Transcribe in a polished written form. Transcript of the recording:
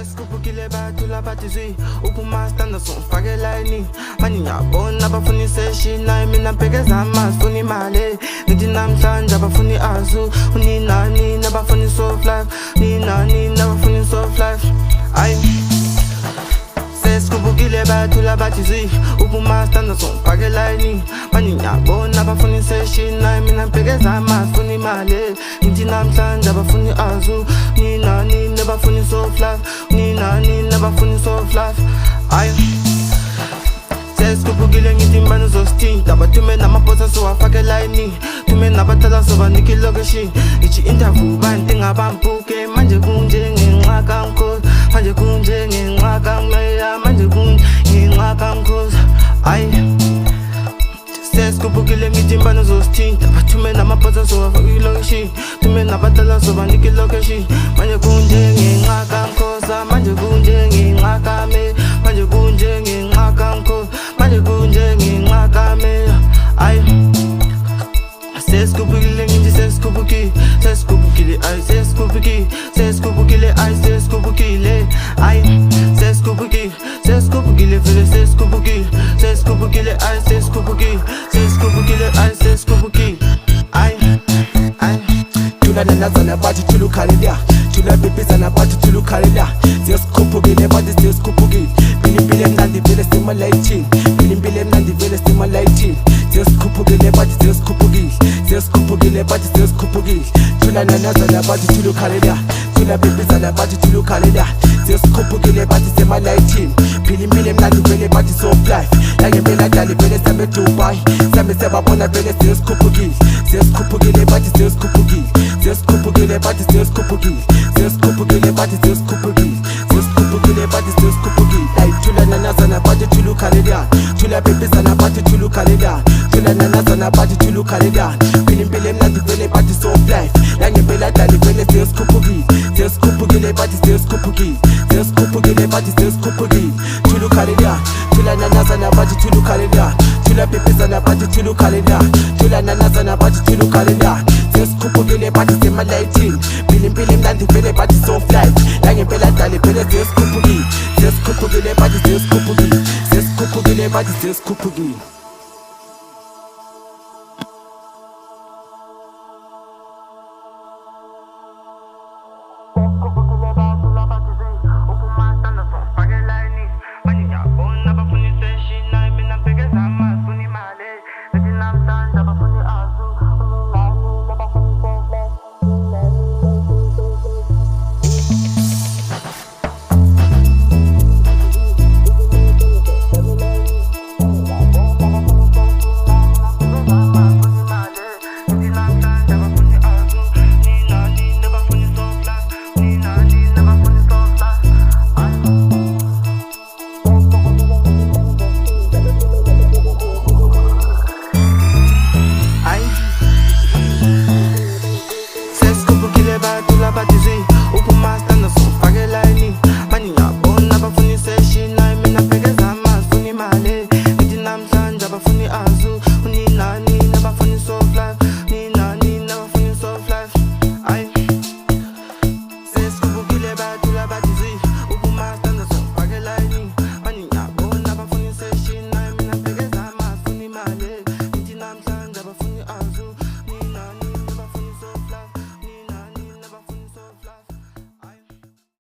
Seskubukile batula batizwi Upuma standa sonfake laini Mani ngiyabona abafuni seshina Mina mpekeza amasifuni male Ngithi namhlanje abafuni azu Uninani nabafuni soft life Ninani nabafuni soft life Ay Seskubukile batula batizwi Upuma standa sonfake laini Mani ngiyabona abafuni seshina Mina mpekeza amasifuni male Ngithi namhlanje abafuni azu Ninani nabafuni soft life Ninani nabafuni soft life Ay Seskubukile ngithi mbani uzosithinta Bathume namaphosa siwafake layini Thume nabathatha sobanike ilokishi Ichi interview banti ngabambuke Manje kunjengenxaka mkhosi Manje kunjengenxaka mmeya Manje kunjengenxaka mkhosi Ay Seskubukile ngithi mbani uzosithinta Bathume namaphosa siwafake ilokishi Thume nabathatha sobanike ilokishi Manje kunjengenxaka mkhosi Manje kunjengenxaka me Manje kunjengenxaka mkhosi Manje kunjengenxaka me Ay Seskubukile ngithi seskubukile ay seskubukile ay seskubukile ay seskubukile vele seskubukile ay seskubukile ay seskubukile ay Tula nanazana bathi tulukhalela Tula bebezana bathi tulukhalela Seskubukile bathi seskubukile Bilimpile mnandi vele semalayithini Bilimpile mnandi vele semalayithini Seskubukile bathi seskubukile bathi seskubukile Tula nanazana bathi tulukhalela Tula bebezana bathi tulukhalela Seskubukile bathi semalayithini Bilimpile mnandi vele bathi soft life Langempela dali vele same Dubai Same sebabona vele seskubukile bathi seskubukile Seskubukile bathi seskubukile Seskubukile bathi seskubukile bathi seskubukile Ay tula nanazana bathi tulukhalela Tula bebezana bathi tulukhalela Tula nanazana bathi tulukhalela Bilimpile mnandi vele bathi soft life Langempela dali vele seskubukile bathi seskubukile bathi seskubukile Tulukhalela Tula nanazana bathi tulukhalela Tula bebezana bathi tulukhalela Tula nanazana bathi tulukhalela Seskubukile bathi semalayithini Bilimpile mnandi vele bathi soft life Langempela dali vele seskubukile bathi seskubukile bathi seskubukile Seskubukile